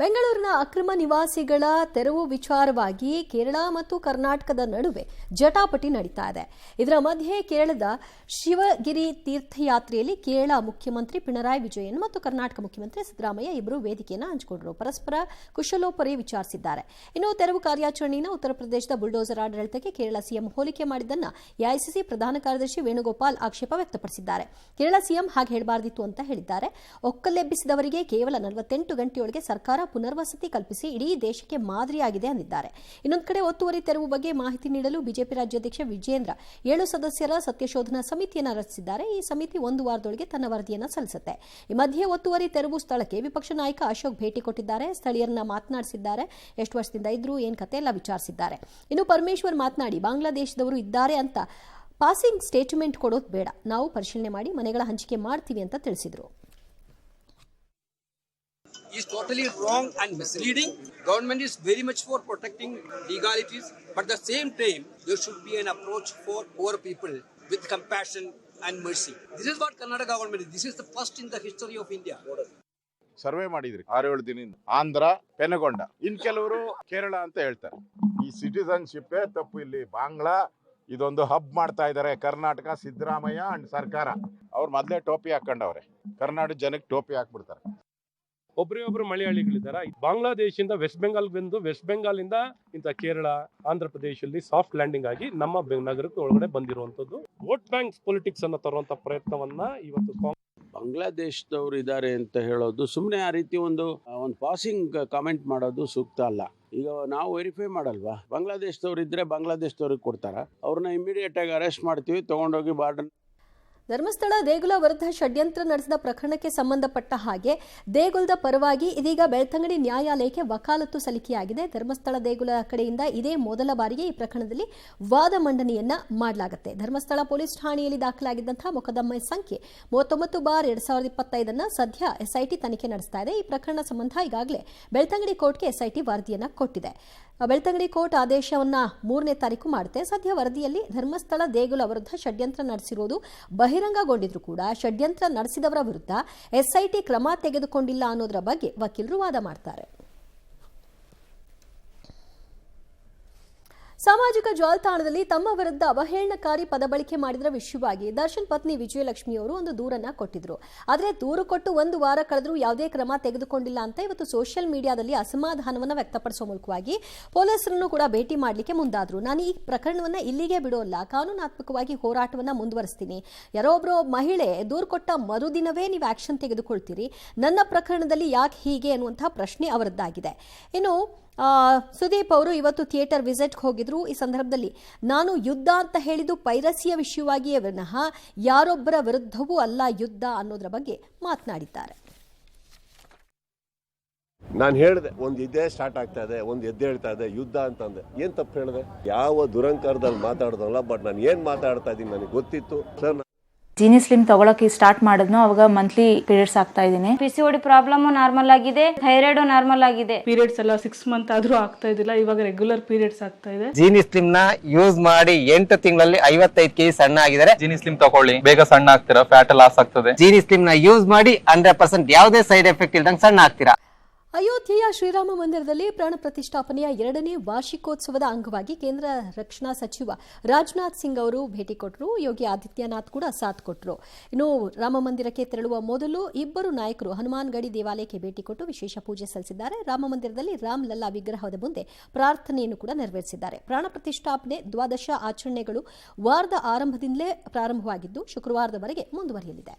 ಬೆಂಗಳೂರಿನ ಅಕ್ರಮ ನಿವಾಸಿಗಳ ತೆರವು ವಿಚಾರವಾಗಿ ಕೇರಳ ಮತ್ತು ಕರ್ನಾಟಕದ ನಡುವೆ ಜಟಾಪಟಿ ನಡೀತಾ ಇದೆ. ಇದರ ಮಧ್ಯೆ ಕೇರಳದ ಶಿವಗಿರಿ ತೀರ್ಥಯಾತ್ರೆಯಲ್ಲಿ ಕೇರಳ ಮುಖ್ಯಮಂತ್ರಿ ಪಿಣರಾಯಿ ವಿಜಯನ್ ಮತ್ತು ಕರ್ನಾಟಕ ಮುಖ್ಯಮಂತ್ರಿ ಸಿದ್ದರಾಮಯ್ಯ ಇಬ್ಬರು ವೇದಿಕೆಯನ್ನು ಹಂಚಿಕೊಂಡರು. ಪರಸ್ಪರ ಕುಶಲೋಪರಿ ವಿಚಾರಿಸಿದ್ದಾರೆ. ಇನ್ನು ತೆರವು ಕಾರ್ಯಾಚರಣೆಯನ್ನು ಉತ್ತರ ಪ್ರದೇಶದ ಬುಲ್ಡೋಸರ್ ಆಡಳಿತಕ್ಕೆ ಕೇರಳ ಸಿಎಂ ಹೋಲಿಕೆ ಮಾಡಿದ್ದನ್ನು ಎಐಸಿಸಿ ಪ್ರಧಾನ ಕಾರ್ಯದರ್ಶಿ ವೇಣುಗೋಪಾಲ್ ಆಕ್ಷೇಪ ವ್ಯಕ್ತಪಡಿಸಿದ್ದಾರೆ. ಕೇರಳ ಸಿಎಂ ಹಾಗೆ ಹೇಳಬಾರದಿತ್ತು ಅಂತ ಹೇಳಿದ್ದಾರೆ. ಒಕ್ಕಲೆಬ್ಬಿಸಿದವರಿಗೆ ಕೇವಲ 48 ಗಂಟೆಯೊಳಗೆ ಸರ್ಕಾರ ಪುನರ್ವಸತಿ ಕಲ್ಪಿಸಿ ಇಡೀ ದೇಶಕ್ಕೆ ಮಾದರಿಯಾಗಿದೆ ಎಂದಿದ್ದಾರೆ. ಇನ್ನೊಂದು ಕಡೆ ಒತ್ತುವರಿ ತೆರವು ಬಗ್ಗೆ ಮಾಹಿತಿ ನೀಡಲು ಬಿಜೆಪಿ ರಾಜ್ಯಾಧ್ಯಕ್ಷ ವಿಜೇಂದ್ರ 7 ಸದಸ್ಯರ ಸತ್ಯಶೋಧನಾ ಸಮಿತಿಯನ್ನು ರಚಿಸಿದ್ದಾರೆ. ಈ ಸಮಿತಿ 1 ವಾರದೊಳಗೆ ತನ್ನ ವರದಿಯನ್ನು ಸಲ್ಲಿಸುತ್ತೆ. ಈ ಮಧ್ಯೆ ಒತ್ತುವರಿ ತೆರವು ಸ್ಥಳಕ್ಕೆ ವಿಪಕ್ಷ ನಾಯಕ ಅಶೋಕ್ ಭೇಟಿ ಕೊಟ್ಟಿದ್ದಾರೆ. ಸ್ಥಳೀಯರನ್ನ ಮಾತನಾಡಿಸಿದ್ದಾರೆ. ಎಷ್ಟು ವರ್ಷದಿಂದ ಇದ್ರು, ಏನ್ ಕತೆ ಎಲ್ಲ ವಿಚಾರಿಸಿದ್ದಾರೆ. ಇನ್ನು ಪರಮೇಶ್ವರ್ ಮಾತನಾಡಿ ಬಾಂಗ್ಲಾದೇಶದವರು ಇದ್ದಾರೆ ಅಂತ ಪಾಸಿಂಗ್ ಸ್ಟೇಟ್ಮೆಂಟ್ ಕೊಡೋದು ಬೇಡ, ನಾವು ಪರಿಶೀಲನೆ ಮಾಡಿ ಮನೆಗಳ ಹಂಚಿಕೆ ಮಾಡ್ತೀವಿ ಅಂತ ತಿಳಿಸಿದರು. is totally wrong and misleading. Government is very much for protecting legalities, but at the same time there should be an approach for poor people with compassion and mercy. This is what Karnataka government is. This is the first in the history of India. Survey ಮಾಡಿದ್ರಿ 6-7 ದಿನದಿಂದ ಆಂಧ್ರ ಪೆನಗೊಂಡ, ಇನ್ ಕೆಲವರು ಕೇರಳ ಅಂತ ಹೇಳ್ತಾರೆ. ಈ citizenship ತಪ್ಪು. ಇಲ್ಲಿ ಬಾಂಗ್ಲಾ ಇದೊಂದು hub ಮಾಡ್ತಾ ಇದ್ದಾರೆ ಕರ್ನಾಟಕ, ಸಿದ್ದರಾಮಯ್ಯ ಅಂಡ್ ಸರ್ಕಾರ. ಅವ್ರು ಮೊದಲೇ ಟೋಪಿ ಹಾಕೊಂಡವ್ರೆ, ಕರ್ನಾಟಕ ಜನಕ್ಕೆ ಟೋಪಿ ಹಾಕ್ಬಿಡ್ತಾರೆ. ಒಬ್ಬರೇ ಮಲಯಾಳಿಗಳಿದ್ದಾರೆ. ಬಾಂಗ್ಲಾದೇಶದಿಂದ ವೆಸ್ಟ್ ಬೆಂಗಾಲ್ ಬಂದು ವೆಸ್ಟ್ ಬೆಂಗಾಲ್ ಇಂದ ಇಂಥ ಕೇರಳ, ಆಂಧ್ರ ಪ್ರದೇಶದಲ್ಲಿ ಸಾಫ್ಟ್ ಲ್ಯಾಂಡಿಂಗ್ ಆಗಿ ನಮ್ಮ ನಗರಕ್ಕೆ ಒಳಗಡೆ ಬಂದಿರುವಂತದ್ದು. ವೋಟ್ ಬ್ಯಾಂಕ್ ಪೊಲಿಟಿಕ್ಸ್ ಅನ್ನ ತರುವಂತ ಪ್ರಯತ್ನವನ್ನ ಇವತ್ತು ಬಾಂಗ್ಲಾದೇಶದವರು ಇದ್ದಾರೆ ಅಂತ ಹೇಳೋದು ಸುಮ್ಮನೆ ಆ ರೀತಿ ಒಂದು ಪಾಸಿಂಗ್ ಕಾಮೆಂಟ್ ಮಾಡೋದು ಸೂಕ್ತ ಅಲ್ಲ. ಈಗ ನಾವು ವೆರಿಫೈ ಮಾಡಲ್ವಾ? ಬಾಂಗ್ಲಾದೇಶದವ್ರು ಇದ್ರೆ ಬಾಂಗ್ಲಾದೇಶದವ್ರಿಗೆ ಕೊಡ್ತಾರ, ಅವ್ರನ್ನ ಇಮಿಡಿಯೇಟ್ ಆಗಿ ಅರೆಸ್ಟ್ ಮಾಡ್ತೀವಿ, ತಗೊಂಡೋಗಿ ಬಾರ್ಡರ್. ಧರ್ಮಸ್ಥಳ ದೇಗುಲ ವಿರುದ್ಧ ಷಡ್ಯಂತ್ರ ನಡೆಸಿದ ಪ್ರಕರಣಕ್ಕೆ ಸಂಬಂಧಪಟ್ಟ ಹಾಗೆ ದೇಗುಲದ ಪರವಾಗಿ ಇದೀಗ ಬೆಳ್ತಂಗಡಿ ನ್ಯಾಯಾಲಯಕ್ಕೆ ವಕಾಲತ್ತು ಸಲ್ಲಿಕೆಯಾಗಿದೆ. ಧರ್ಮಸ್ಥಳ ದೇಗುಲ ಕಡೆಯಿಂದ ಇದೇ ಮೊದಲ ಬಾರಿಗೆ ಈ ಪ್ರಕರಣದಲ್ಲಿ ವಾದ ಮಂಡನೆಯನ್ನ ಮಾಡಲಾಗುತ್ತೆ. ಧರ್ಮಸ್ಥಳ ಪೊಲೀಸ್ ಠಾಣೆಯಲ್ಲಿ ದಾಖಲಾಗಿದ್ದಂತಹ ಮೊಕದ್ದಮೆ ಸಂಖ್ಯೆ 39/2025 ಸದ್ಯ ಎಸ್ಐಟಿ ತನಿಖೆ ನಡೆಸ್ತಾ ಇದೆ. ಈ ಪ್ರಕರಣ ಸಂಬಂಧ ಈಗಾಗಲೇ ಬೆಳ್ತಂಗಡಿ ಕೋರ್ಟ್ಗೆ ಎಸ್ಐಟಿ ವರದಿಯನ್ನ ಕೊಟ್ಟಿದೆ. ಬೆಳ್ತಂಗಡಿ ಕೋರ್ಟ್ ಆದೇಶವನ್ನ 3ನೇ ತಾರೀಕು ಮಾಡುತ್ತೆ. ಸದ್ಯ ವರದಿಯಲ್ಲಿ ಧರ್ಮಸ್ಥಳ ದೇಗುಲ ವಿರುದ್ಧ ಷಡ್ಯಂತ್ರ ನಡೆಸಿರುವುದು ಬಹಿರಂಗಗೊಂಡಿದ್ರು ಕೂಡ ಷಡ್ಯಂತ್ರ ನಡೆಸಿದವರ ವಿರುದ್ಧ ಎಸ್ಐಟಿ ಕ್ರಮ ತೆಗೆದುಕೊಂಡಿಲ್ಲ ಅನ್ನೋದರ ಬಗ್ಗೆ ವಕೀಲರು ವಾದ ಮಾಡ್ತಾರೆ. ಸಾಮಾಜಿಕ ಜಾಲತಾಣದಲ್ಲಿ ತಮ್ಮ ವಿರುದ್ಧ ಅವಹೇಳನಕಾರಿ ಪದ ಬಳಕೆ ಮಾಡಿದ್ರ ವಿಷಯವಾಗಿ ದರ್ಶನ್ ಪತ್ನಿ ವಿಜಯಲಕ್ಷ್ಮಿ ಅವರು ಒಂದು ದೂರನ್ನ ಕೊಟ್ಟಿದ್ರು. ಆದರೆ ದೂರು ಕೊಟ್ಟು 1 ವಾರ ಕಳೆದರೂ ಯಾವುದೇ ಕ್ರಮ ತೆಗೆದುಕೊಂಡಿಲ್ಲ ಅಂತ ಇವತ್ತು ಸೋಷಿಯಲ್ ಮೀಡಿಯಾದಲ್ಲಿ ಅಸಮಾಧಾನವನ್ನು ವ್ಯಕ್ತಪಡಿಸುವ ಮೂಲಕವಾಗಿ ಪೊಲೀಸರನ್ನು ಕೂಡ ಭೇಟಿ ಮಾಡಲಿಕ್ಕೆ ಮುಂದಾದ್ರು. ನಾನು ಈ ಪ್ರಕರಣವನ್ನ ಇಲ್ಲಿಗೆ ಬಿಡೋಲ್ಲ, ಕಾನೂನಾತ್ಮಕವಾಗಿ ಹೋರಾಟವನ್ನ ಮುಂದುವರಿಸ್ತೀನಿ. ಯಾರೋ ಒಬ್ಬರು ಮಹಿಳೆ ದೂರು ಕೊಟ್ಟ ಮರುದಿನವೇ ನೀವು ಆಕ್ಷನ್ ತೆಗೆದುಕೊಳ್ತೀರಿ, ನನ್ನ ಪ್ರಕರಣದಲ್ಲಿ ಯಾಕೆ ಹೀಗೆ ಅನ್ನುವಂತಹ ಪ್ರಶ್ನೆ ಅವರದ್ದಾಗಿದೆ. ಇನ್ನು ಸುದೀಪ್ ಅವರು ಇವತ್ತು ಥಿಯೇಟರ್ ವಿಸಿಟ್ಗೆ ಹೋಗಿದ್ರು. ಈ ಸಂದರ್ಭದಲ್ಲಿ ನಾನು ಯುದ್ಧ ಅಂತ ಹೇಳಿದ್ದು ಪೈರಸಿಯ ವಿಷಯವಾಗಿಯೇ ವಿನಃ ಯಾರೊಬ್ಬರ ವಿರುದ್ಧವೂ ಅಲ್ಲ ಯುದ್ಧ ಅನ್ನೋದ್ರ ಬಗ್ಗೆ ಮಾತನಾಡಿದ್ದಾರೆ. ನಾನು ಹೇಳಿದೆ, ಒಂದು ಇದೇ ಸ್ಟಾರ್ಟ್ ಆಗ್ತಾ ಇದೆ, ಒಂದು ಎದ್ದೇಳ್ತಾ ಇದೆ ಯುದ್ಧ ಅಂತಂದೆ. ಏನ್ ತಪ್ಪು ಹೇಳಿದೆ? ಯಾವ ದುರಂಕಾರದಲ್ಲಿ ಮಾತಾಡ್ದಲ್ಲ, ಬಟ್ ನಾನು ಏನ್ ಮಾತಾಡ್ತಾ ಇದ್ದೀನಿ ನನಗೆ ಗೊತ್ತಿತ್ತು ಸರ್. ಜೀನಿ ಸ್ಲಿಮ್ ತಗೊಳಕ್ಕೆ ಸ್ಟಾರ್ಟ್ ಮಾಡಿದ್ನು, ಅವಾಗ ಮಂತ್ಲಿ ಪೀರಿಯಡ್ಸ್ ಆಗ್ತಾ ಇದೀನಿ. ಪಿಸಿಒಡಿ ಪ್ರಾಬ್ಲಮ್ ನಾರ್ಮಲ್ ಆಗಿದೆ, ಥೈರಾಯ್ಡ್ ನಾರ್ಮಲ್ ಆಗಿದೆ. ಪೀರಿಯಡ್ಸ್ ಎಲ್ಲ 6 ಮಂತ್ ಆದ್ರೂ ಆಗ್ತಾ ಇದ್ದಿಲ್ಲ, ಇವಾಗ ರೆಗ್ಯುಲರ್ ಪೀರಿಯಡ್ಸ್ ಆಗ್ತಾ ಇದೆ. ಜೀನಿ ಸ್ಲಿಮ್ ನ ಯೂಸ್ ಮಾಡಿ 8 ತಿಂಗಳಲ್ಲಿ 55 kg ಸಣ್ಣ ಆಗಿದ್ದಾರೆ. ಜೀನಿ ಸ್ಲಿಮ್ ತಗೊಳ್ಳಿ, ಬೇಗ ಸಣ್ಣ ಆಗ್ತೀರಾ, ಫ್ಯಾಟ್ ಲಾಸ್ ಆಗ್ತದೆ. ಜೀನಿ ಸ್ಲಿಮ್ ನ ಯೂಸ್ ಮಾಡಿ 100% ಯಾವುದೇ ಸೈಡ್ ಎಫೆಕ್ಟ್ ಇಲ್ದಂಗೆ ಸಣ್ಣ ಆಗ್ತೀರಾ. ಅಯೋಧ್ಯೆಯ ಶ್ರೀರಾಮ ಮಂದಿರದಲ್ಲಿ ಪ್ರಾಣ ಪ್ರತಿಷ್ಠಾಪನೆಯ 2ನೇ ವಾರ್ಷಿಕೋತ್ಸವದ ಅಂಗವಾಗಿ ಕೇಂದ್ರ ರಕ್ಷಣಾ ಸಚಿವ ರಾಜನಾಥ್ ಸಿಂಗ್ ಅವರು ಭೇಟಿ ಕೊಟ್ಟರು. ಯೋಗಿ ಆದಿತ್ಯನಾಥ್ ಕೂಡ ಸಾಥ್ ಕೊಟ್ಟರು. ಇನ್ನು ರಾಮ ಮಂದಿರಕ್ಕೆ ತೆರಳುವ ಮೊದಲು ಇಬ್ಬರು ನಾಯಕರು ಹನುಮಾನ್ ಗಡಿ ದೇವಾಲಯಕ್ಕೆ ಭೇಟಿ ಕೊಟ್ಟು ವಿಶೇಷ ಪೂಜೆ ಸಲ್ಲಿಸಿದ್ದಾರೆ. ರಾಮ ಮಂದಿರದಲ್ಲಿ ರಾಮ್ ಲಲ್ಲಾ ವಿಗ್ರಹದ ಮುಂದೆ ಪ್ರಾರ್ಥನೆಯನ್ನು ಕೂಡ ನೆರವೇರಿಸಿದ್ದಾರೆ. ಪ್ರಾಣ ಪ್ರತಿಷ್ಠಾಪನೆ ದ್ವಾದಶ ಆಚರಣೆಗಳು ವಾರದ ಆರಂಭದಿಂದಲೇ ಪ್ರಾರಂಭವಾಗಿದ್ದು ಶುಕ್ರವಾರದವರೆಗೆ ಮುಂದುವರಿಯಲಿದೆ.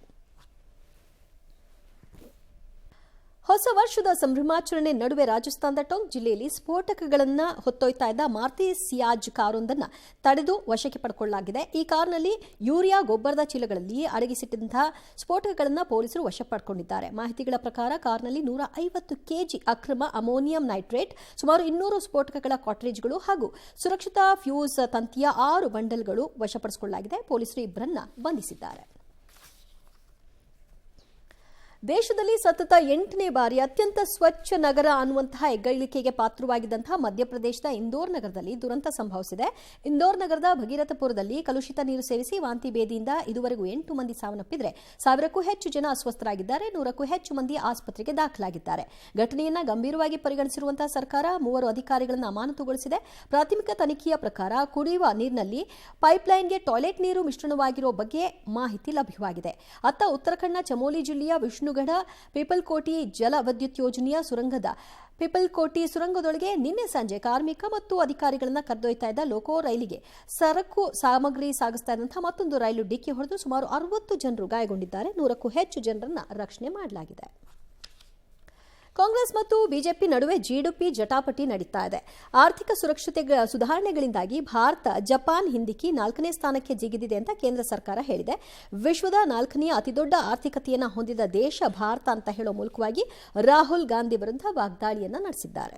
ಹೊಸ ವರ್ಷದ ಸಂಭ್ರಮಾಚರಣೆ ನಡುವೆ ರಾಜಸ್ಥಾನದ ಟೋಂಕ್ ಜಿಲ್ಲೆಯಲ್ಲಿ ಸ್ಫೋಟಕಗಳನ್ನು ಹೊತ್ತೊಯ್ತಾ ಇದ್ದ ಮಾರುತಿ ಸಿಯಾಜ್ ಕಾರೊಂದನ್ನು ತಡೆದು ವಶಕ್ಕೆ ಪಡೆದುಕೊಳ್ಳಲಾಗಿದೆ. ಈ ಕಾರ್ನಲ್ಲಿ ಯೂರಿಯಾ ಗೊಬ್ಬರದ ಚೀಲಗಳಲ್ಲಿ ಅಡಗಿಸಿಟ್ಟಂತಹ ಸ್ಫೋಟಕಗಳನ್ನು ಪೊಲೀಸರು ವಶ ಪಡೆದುಕೊಂಡಿದ್ದಾರೆ. ಮಾಹಿತಿಗಳ ಪ್ರಕಾರ ಕಾರ್ನಲ್ಲಿ 150 kg ಅಕ್ರಮ ಅಮೋನಿಯಂ ನೈಟ್ರೇಟ್, ಸುಮಾರು 200 ಸ್ಫೋಟಕಗಳ ಕಾಟ್ರೇಜ್ಗಳು ಹಾಗೂ ಸುರಕ್ಷಿತ ಫ್ಯೂಸ್ ತಂತಿಯ 6 ಬಂಡಲ್ಗಳು ವಶಪಡಿಸಿಕೊಳ್ಳಲಾಗಿದೆ. ಪೊಲೀಸರು ಇಬ್ಬರನ್ನ ಬಂಧಿಸಿದ್ದಾರೆ. ದೇಶದಲ್ಲಿ ಸತತ 8ನೇ ಬಾರಿ ಅತ್ಯಂತ ಸ್ವಚ್ಛ ನಗರ ಅನ್ನುವಂತಹ ಹೆಗ್ಗಳಿಕೆಗೆ ಪಾತ್ರವಾಗಿದ್ದಂತಹ ಮಧ್ಯಪ್ರದೇಶದ ಇಂದೋರ್ ನಗರದಲ್ಲಿ ದುರಂತ ಸಂಭವಿಸಿದೆ. ಇಂದೋರ್ ನಗರದ ಭಗೀರಥಪುರದಲ್ಲಿ ಕಲುಷಿತ ನೀರು ಸೇವಿಸಿ ವಾಂತಿ ಭೇದಿಯಿಂದ ಇದುವರೆಗೂ 8 ಮಂದಿ ಸಾವನ್ನಪ್ಪಿದ್ರೆ 1000ಕ್ಕೂ ಹೆಚ್ಚು ಜನ ಅಸ್ವಸ್ಥರಾಗಿದ್ದಾರೆ. 100ಕ್ಕೂ ಹೆಚ್ಚು ಮಂದಿ ಆಸ್ಪತ್ರೆಗೆ ದಾಖಲಾಗಿದ್ದಾರೆ. ಘಟನೆಯನ್ನ ಗಂಭೀರವಾಗಿ ಪರಿಗಣಿಸಿರುವಂತಹ ಸರ್ಕಾರ 3 ಅಧಿಕಾರಿಗಳನ್ನು ಅಮಾನತುಗೊಳಿಸಿದೆ. ಪ್ರಾಥಮಿಕ ತನಿಖೆಯ ಪ್ರಕಾರ ಕುಡಿಯುವ ನೀರಿನಲ್ಲಿ ಪೈಪ್ಲೈನ್ಗೆ ಟಾಯ್ಲೆಟ್ ನೀರು ಮಿಶ್ರಣವಾಗಿರುವ ಬಗ್ಗೆ ಮಾಹಿತಿ ಲಭ್ಯವಾಗಿದೆ. ಅತ್ತ ಉತ್ತರಾಖಂಡ್ನ ಚಮೋಲಿ ಜಿಲ್ಲೆಯ ವಿಷ್ಣುಗಢ ಪೀಪಲ್ಕೋಟಿ ಜಲ ವಿದ್ಯುತ್ ಯೋಜನೆಯ ಸುರಂಗದ ಪೀಪಲ್ಕೋಟಿ ಸುರಂಗದೊಳಗೆ ನಿನ್ನೆ ಸಂಜೆ ಕಾರ್ಮಿಕ ಮತ್ತು ಅಧಿಕಾರಿಗಳನ್ನು ಕರೆದೊಯ್ತಾ ಇದ್ದ ಲೋಕೋ ರೈಲಿಗೆ ಸರಕು ಸಾಮಗ್ರಿ ಸಾಗಿಸ್ತಾ ಇದ್ದಂತಹ ಮತ್ತೊಂದು ರೈಲು ಡಿಕ್ಕಿ ಹೊಡೆದು ಸುಮಾರು 60 ಜನರು ಗಾಯಗೊಂಡಿದ್ದಾರೆ. 100ಕ್ಕೂ ಹೆಚ್ಚು ಜನರನ್ನು ರಕ್ಷಣೆ ಮಾಡಲಾಗಿದೆ. ಕಾಂಗ್ರೆಸ್ ಮತ್ತು ಬಿಜೆಪಿ ನಡುವೆ ಜಿಡಿಪಿ ಜಟಾಪಟಿ ನಡೀತಾ ಇದೆ. ಆರ್ಥಿಕ ಸುಧಾರಣೆಗಳಿಂದಾಗಿ ಭಾರತ ಜಪಾನ್ ಹಿಂದಿಕ್ಕಿ 4ನೇ ಸ್ಥಾನಕ್ಕೆ ಜಿಗಿದಿದೆ ಅಂತ ಕೇಂದ್ರ ಸರ್ಕಾರ ಹೇಳಿದೆ. ವಿಶ್ವದ 4ನೇ ಅತಿದೊಡ್ಡ ಆರ್ಥಿಕತೆಯನ್ನು ಹೊಂದಿದ ದೇಶ ಭಾರತ ಅಂತ ಹೇಳೋ ಮೂಲಕವಾಗಿ ರಾಹುಲ್ ಗಾಂಧಿ ವಿರುದ್ಧ ವಾಗ್ದಾಳಿಯನ್ನ ನಡೆಸಿದ್ದಾರೆ.